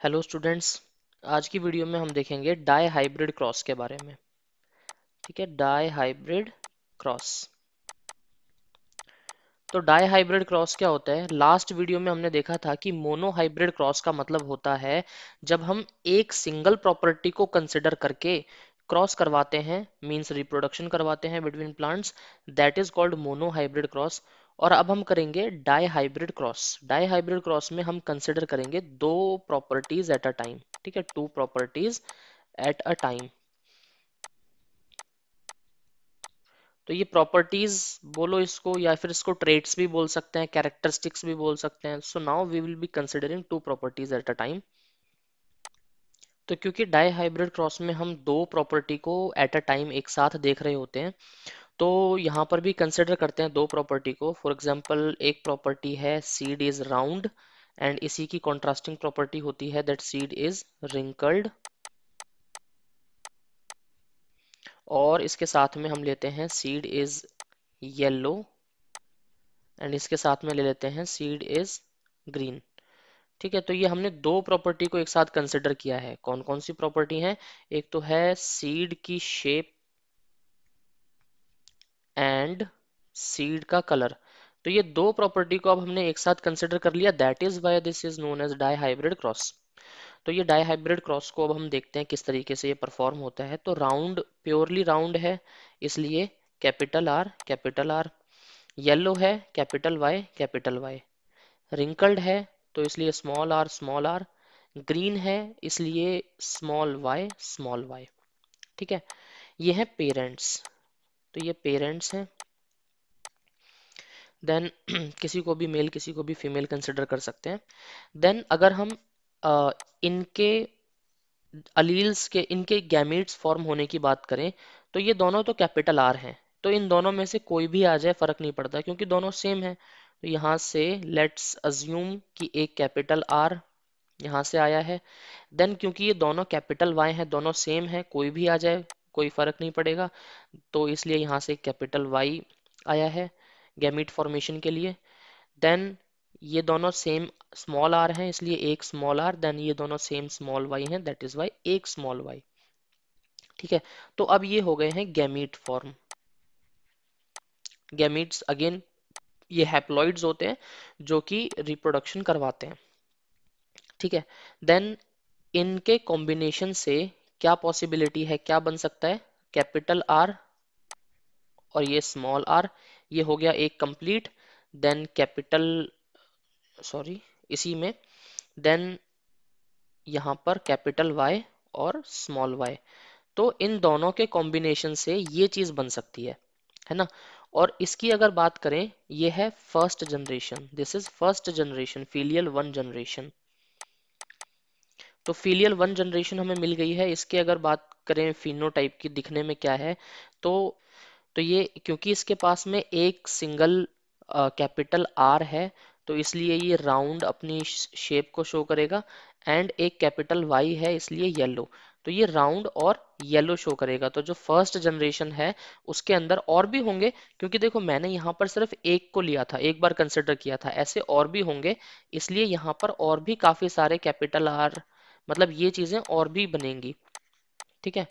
Hello students. आज की video में हम देखेंगे डाई हाइब्रिड क्रॉस के बारे में। ठीक है, डाई हाइब्रिड क्रॉस। तो डाई हाइब्रिड क्रॉस क्या होता है? लास्ट वीडियो में हमने देखा था कि मोनो हाइब्रिड क्रॉस का मतलब होता है जब हम एक सिंगल प्रॉपर्टी को कंसिडर करके क्रॉस करवाते हैं, मींस रिप्रोडक्शन करवाते हैं between plants, that is called monohybrid cross. और अब हम करेंगे dihybrid cross. Dihybrid cross में हम कंसिडर करेंगे दो प्रॉपर्टीज एट अ टाइम। ठीक है, two properties at a time. तो ये प्रॉपर्टीज बोलो इसको, या फिर इसको ट्रेट्स भी बोल सकते हैं, कैरेक्टरिस्टिक्स भी बोल सकते हैं। So now we will be considering two properties at a time. तो क्योंकि डाई हाइब्रिड क्रॉस में हम दो प्रॉपर्टी को एट अ टाइम एक साथ देख रहे होते हैं, तो यहाँ पर भी कंसिडर करते हैं दो प्रॉपर्टी को। फॉर एग्जांपल, एक प्रॉपर्टी है सीड इज राउंड, एंड इसी की कॉन्ट्रास्टिंग प्रॉपर्टी होती है दैट सीड इज रिंकल्ड। और इसके साथ में हम लेते हैं सीड इज येलो, एंड इसके साथ में ले लेते हैं सीड इज ग्रीन। ठीक है, तो ये हमने दो प्रॉपर्टी को एक साथ कंसिडर किया है। कौन कौन सी प्रॉपर्टी है? एक तो है सीड की शेप एंड सीड का कलर। तो ये दो प्रॉपर्टी को अब हमने एक साथ कंसिडर कर लिया, that is why this is known as dihybrid cross. तो ये डाई हाइब्रिड क्रॉस को अब हम देखते हैं किस तरीके से ये परफॉर्म होता है। तो राउंड, प्योरली राउंड है, इसलिए capital R capital R. Yellow है, capital Y capital Y. Wrinkled है, तो इसलिए small r small r. Green है, इसलिए स्मॉल वाई स्मॉल वाई। ठीक है, ये है पेरेंट्स। तो ये पेरेंट्स हैं। देन किसी को भी मेल किसी को भी फीमेल कंसिडर कर सकते हैं। देन अगर हम इनके अलील्स के, इनके गैमीट्स फॉर्म होने की बात करें, तो ये दोनों तो कैपिटल आर हैं। तो इन दोनों में से कोई भी आ जाए फर्क नहीं पड़ता, क्योंकि दोनों सेम है। तो यहाँ से लेट्स अज्यूम कि एक कैपिटल आर यहाँ से आया है। देन क्योंकि ये दोनों कैपिटल वाई हैं, दोनों सेम है, कोई भी आ जाए कोई फर्क नहीं पड़ेगा, तो इसलिए यहाँ से कैपिटल वाई आया है गैमीट फॉर्मेशन के लिए। देन ये दोनों सेम स्मॉल आर हैं, इसलिए एक स्मॉल आर। देन ये दोनों सेम स्मॉल वाई हैं, दैट इज वाई एक स्मॉल वाई। ठीक है, तो अब ये हो गए हैं गैमीट फॉर्म। गैमीट्स अगेन ये हैप्लॉइड्स होते हैं जो कि रिप्रोडक्शन करवाते हैं। ठीक है, देन इनके कॉम्बिनेशन से क्या पॉसिबिलिटी है, क्या बन सकता है? कैपिटल आर और ये स्मॉल आर, ये हो गया एक कंप्लीट। देन कैपिटल, सॉरी, इसी में देन यहाँ पर कैपिटल वाई और स्मॉल वाई। तो इन दोनों के कॉम्बिनेशन से ये चीज बन सकती है ना। और इसकी अगर बात करें, ये है first generation, this is first generation, filial one generation. तो फीलियल वन जनरेशन हमें मिल गई है। इसके अगर बात करें फिनोटाइप की, दिखने में क्या है, तो ये क्योंकि इसके पास में एक सिंगल कैपिटल आर है, तो इसलिए ये राउंड अपनी शेप को शो करेगा। एंड एक कैपिटल वाई है, इसलिए येलो, तो ये राउंड और येलो शो करेगा। तो जो फर्स्ट जनरेशन है उसके अंदर और भी होंगे, क्योंकि देखो मैंने यहाँ पर सिर्फ एक को लिया था, एक बार कंसिडर किया था, ऐसे और भी होंगे, इसलिए यहाँ पर और भी काफी सारे कैपिटल आर, मतलब ये चीजें और भी बनेंगी। ठीक है,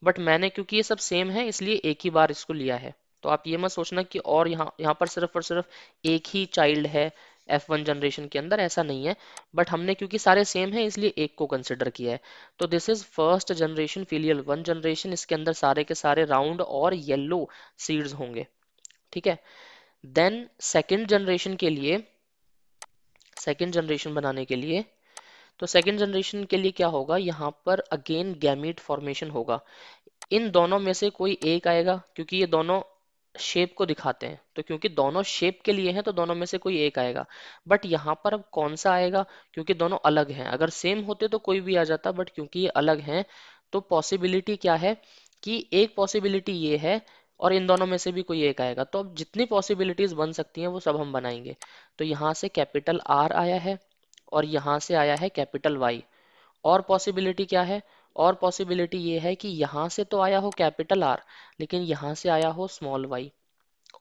बट मैंने क्योंकि ये सब सेम है इसलिए एक ही बार इसको लिया है। तो आप ये मत सोचना कि और यहाँ यहाँ पर सिर्फ और सिर्फ एक ही चाइल्ड है F1 जनरेशन के अंदर, ऐसा नहीं है। बट हमने क्योंकि सारे सेम है इसलिए एक को कंसिडर किया है। तो this is first generation, filial one generation. इसके अंदर सारे के सारे राउंड और येलो सीड्स होंगे। ठीक है, देन सेकेंड जनरेशन के लिए, सेकेंड जनरेशन बनाने के लिए, तो सेकेंड जनरेशन के लिए क्या होगा, यहाँ पर अगेन गैमीट फॉर्मेशन होगा। इन दोनों में से कोई एक आएगा, क्योंकि ये दोनों शेप को दिखाते हैं, तो क्योंकि दोनों शेप के लिए हैं तो दोनों में से कोई एक आएगा। बट यहाँ पर अब कौन सा आएगा, क्योंकि दोनों अलग हैं। अगर सेम होते तो कोई भी आ जाता, बट क्योंकि ये अलग हैं, तो पॉसिबिलिटी क्या है कि एक पॉसिबिलिटी ये है और इन दोनों में से भी कोई एक आएगा। तो अब जितनी पॉसिबिलिटीज बन सकती हैं वो सब हम बनाएंगे। तो यहाँ से कैपिटल आर आया है और यहाँ से आया है कैपिटल वाई। और पॉसिबिलिटी क्या है? और पॉसिबिलिटी ये है कि यहाँ से तो आया हो कैपिटल आर, लेकिन यहाँ से आया हो स्मॉल वाई।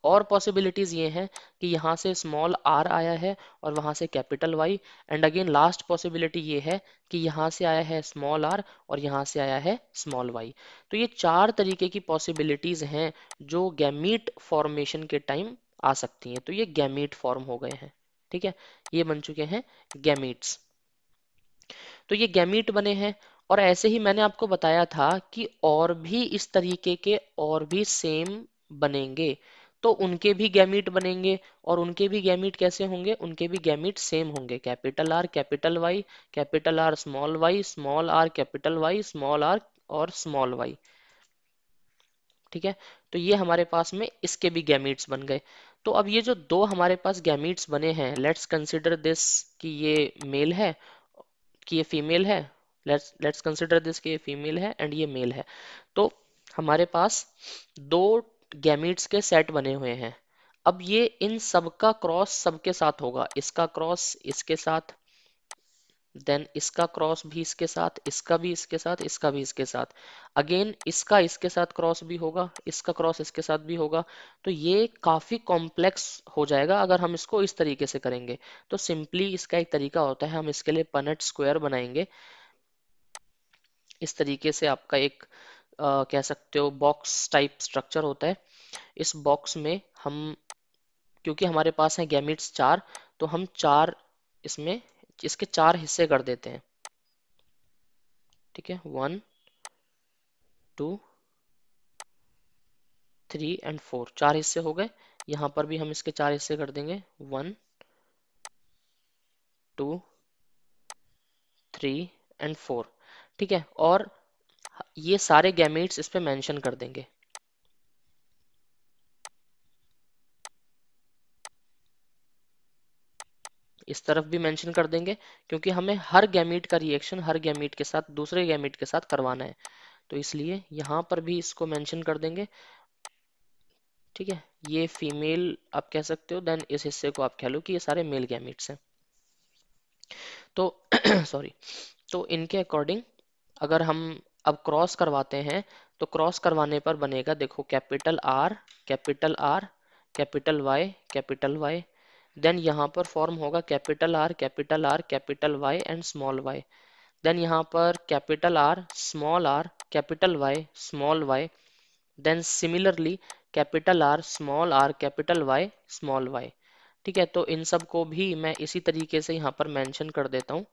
और पॉसिबिलिटीज ये हैं कि यहाँ से स्मॉल आर आया है और वहाँ से capital Y, and again last possibility ये है कि यहाँ से आया है स्मॉल आर और यहाँ से आया है स्मॉल वाई। तो ये चार तरीके की पॉसिबिलिटीज हैं जो गैमीट फॉर्मेशन के टाइम आ सकती हैं। तो ये गैमीट फॉर्म हो गए हैं, ठीक है, ये बन चुके हैं गैमीट्स। तो ये गैमीट बने हैं। और ऐसे ही मैंने आपको बताया था कि और भी इस तरीके के और भी सेम बनेंगे, तो उनके भी गैमीट बनेंगे। और उनके भी गैमीट कैसे होंगे? उनके भी गैमीट सेम होंगे, capital R capital Y, capital R Y, small R capital Y, small R और स्मॉल वाई, ठीक है। तो ये हमारे पास में इसके भी गैमीट्स बन गए। तो अब ये जो दो हमारे पास गैमीट्स बने हैं, लेट्स कंसिडर दिस कि ये मेल है कि ये फीमेल है, लेट्स कंसिडर दिस कि ये फीमेल है एंड ये मेल है। तो हमारे पास दो गैमीट्स के सेट बने हुए हैं। अब ये इन सबका क्रॉस सबके साथ होगा, इसका क्रॉस इसके साथ, देन इसका क्रॉस भी इसके साथ, इसका भी इसके साथ, इसका भी इसके साथ, अगेन इसका इसके साथ क्रॉस भी होगा, इसका क्रॉस इसके साथ भी होगा। तो ये काफी कॉम्प्लेक्स हो जाएगा अगर हम इसको इस तरीके से करेंगे। तो सिंपली इसका एक तरीका होता है, हम इसके लिए पनेट स्क्वायर बनाएंगे। इस तरीके से आपका एक कह सकते हो बॉक्स टाइप स्ट्रक्चर होता है। इस बॉक्स में हम, क्योंकि हमारे पास है गैमीट्स चार, तो हम चार इसमें इसके चार हिस्से कर देते हैं, ठीक है, 1 2 3 एंड 4, चार हिस्से हो गए। यहाँ पर भी हम इसके चार हिस्से कर देंगे, 1 2 3 एंड 4, ठीक है। और ये सारे गैमेट्स इस पे मेंशन कर देंगे, इस तरफ भी मेंशन कर देंगे, क्योंकि हमें हर गैमीट का रिएक्शन हर गैमीट के साथ दूसरे गैमीट के साथ करवाना है। तो इसलिए यहाँ पर भी इसको मेंशन कर देंगे, ठीक है। ये फीमेल आप कह सकते हो, देन इस हिस्से को आप कह लो कि ये सारे मेल गैमीट्स हैं। तो सॉरी, तो इनके अकॉर्डिंग अगर हम अब क्रॉस करवाते हैं, तो क्रॉस करवाने पर बनेगा, देखो, capital R capital R capital Y capital Y, then यहाँ पर फॉर्म होगा capital R capital R capital Y and small Y, then यहाँ पर capital R capital Y small Y, then similarly capital R capital Y small Y, ठीक है। तो इन सब को भी मैं इसी तरीके से यहाँ पर मेंशन कर देता हूँ,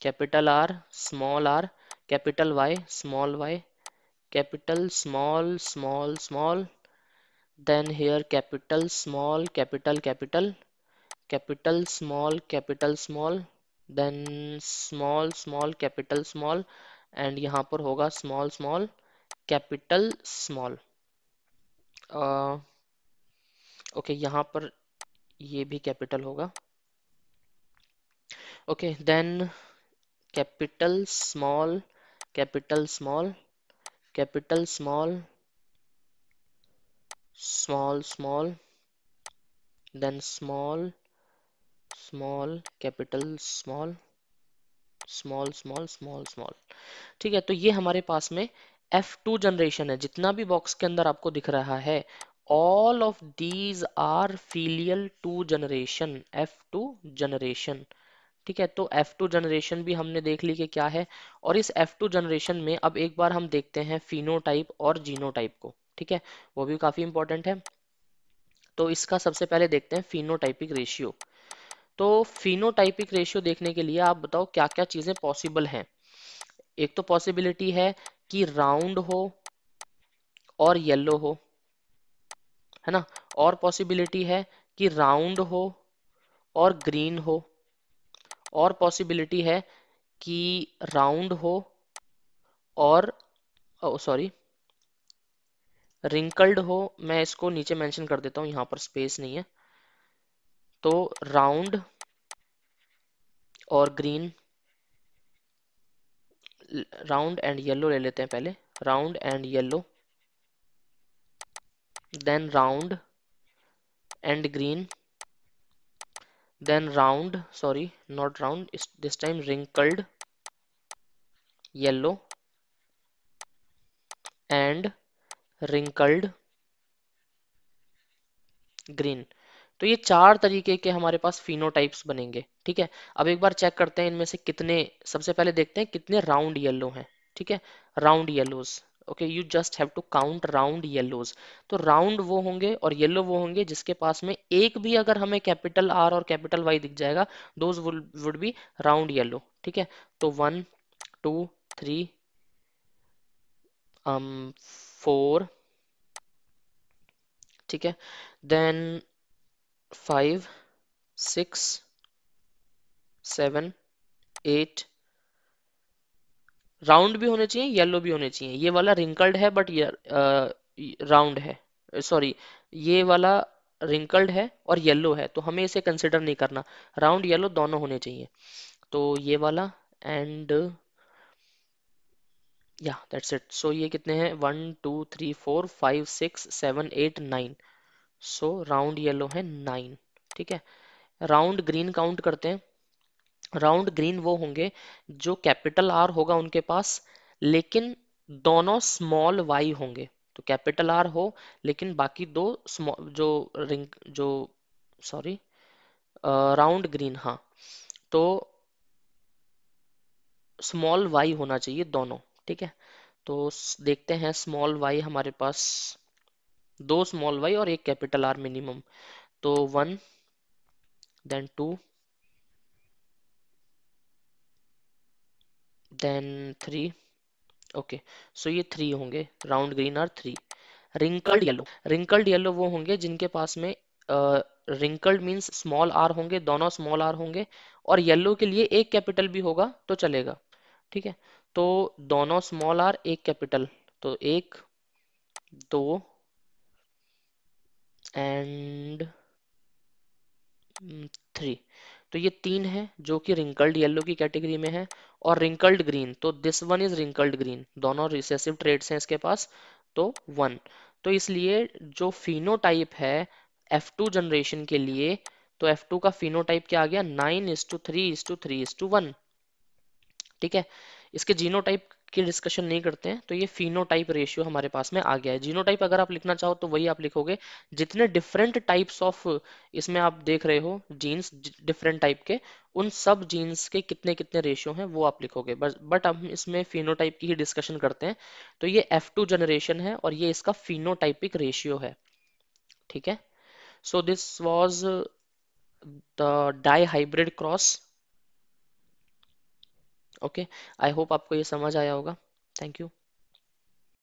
capital R capital Y small Y, capital small, then here capital small, then small capital small, and यहाँ पर होगा small capital small। ओके, यहाँ पर ये भी कैपिटल होगा, okay, then capital small capital small capital small, then small capital small, ठीक है। तो ये हमारे पास में F2 जनरेशन है, जितना भी बॉक्स के अंदर आपको दिख रहा है, all of these are filial two generation, F2 generation, ठीक है। तो F2 जनरेशन भी हमने देख ली कि क्या है। और इस F2 जनरेशन में अब एक बार हम देखते हैं फिनोटाइप और जीनोटाइप को, ठीक है, वो भी काफी इंपॉर्टेंट है। तो इसका सबसे पहले देखते हैं फिनोटाइपिक रेशियो। तो फिनोटाइपिक रेशियो देखने के लिए आप बताओ क्या क्या चीजें पॉसिबल हैं। एक तो पॉसिबिलिटी है कि राउंड हो और येलो हो, है ना। और पॉसिबिलिटी है कि राउंड हो और ग्रीन हो। और पॉसिबिलिटी है कि राउंड हो और सॉरी रिंकल्ड हो। मैं इसको नीचे मेंशन कर देता हूँ, यहाँ पर स्पेस नहीं है। तो राउंड और ग्रीन, राउंड एंड येलो ले लेते हैं पहले, round and yellow, then round and green, then round, sorry, not round, this time wrinkled yellow and wrinkled green. तो ये चार तरीके के हमारे पास फिनोटाइप्स बनेंगे। ठीक है, अब एक बार चेक करते हैं इनमें से कितने, सबसे पहले देखते हैं कितने राउंड येलो हैं। ठीक है, round yellows. Okay, you just have to count round yellows. तो राउंड वो होंगे और येलो वो होंगे जिसके पास में एक भी अगर हमें कैपिटल आर और कैपिटल वाई दिख जाएगा, those would be round yellow. ठीक है, तो 1 2 3 4। ठीक है, देन 5 6 7 8। राउंड भी होने चाहिए, येलो भी होने चाहिए। ये वाला रिंकल्ड है बट ये राउंड है, सॉरी, ये वाला रिंकल्ड है और येलो है, तो हमें इसे कंसिडर नहीं करना। राउंड येलो दोनों होने चाहिए। तो ये वाला एंड या दैट्स इट। सो ये कितने हैं, 1 2 3 4 5 6 7 8 9। सो राउंड येलो है 9। ठीक है, राउंड ग्रीन काउंट करते हैं। राउंड ग्रीन वो होंगे जो कैपिटल आर होगा उनके पास, लेकिन दोनों स्मॉल वाई होंगे। तो कैपिटल आर हो लेकिन बाकी दो स्मॉल, जो रिंग जो सॉरी, राउंड ग्रीन, हाँ, तो स्मॉल वाई होना चाहिए दोनों। ठीक है, तो देखते हैं स्मॉल वाई हमारे पास, दो स्मॉल वाई और एक कैपिटल आर मिनिमम। तो 1 then 2 then 3। ओके, सो ये 3 होंगे, round green are 3। Wrinkled yellow वो होंगे जिनके पास में रिंकल्ड मीन्स स्मॉल आर होंगे, दोनों स्मॉल आर होंगे, और येलो के लिए एक कैपिटल भी होगा तो चलेगा। ठीक है, तो दोनों स्मॉल आर एक कैपिटल, तो 1 2 and 3। तो ये 3 है जो कि रिंकल्ड येलो की कैटेगरी में है। और रिंकल्ड ग्रीन, तो this one is wrinkled green, दोनों रिसेसिव ट्रेड्स हैं इसके पास, तो 1। तो इसलिए जो फिनोटाइप है F2 जनरेशन के लिए, तो F2 का फिनोटाइप क्या आ गया, 9:3:3:1। ठीक है, इसके जीनोटाइप की डिस्कशन नहीं करते हैं, तो ये फिनोटाइप रेशियो हमारे पास में आ गया है। जीनोटाइप अगर आप लिखना चाहो तो वही आप लिखोगे, जितने डिफरेंट टाइप्स ऑफ, इसमें आप देख रहे हो जीन्स डिफरेंट टाइप के, उन सब जीन्स के कितने कितने रेशियो हैं वो आप लिखोगे। बट हम इसमें फिनोटाइप की ही डिस्कशन करते हैं। तो ये F2 जनरेशन है और ये इसका फिनोटाइपिक रेशियो है। ठीक है, so this was the dihybrid cross. Okay, I hope आपको ये समझ आया होगा। Thank you.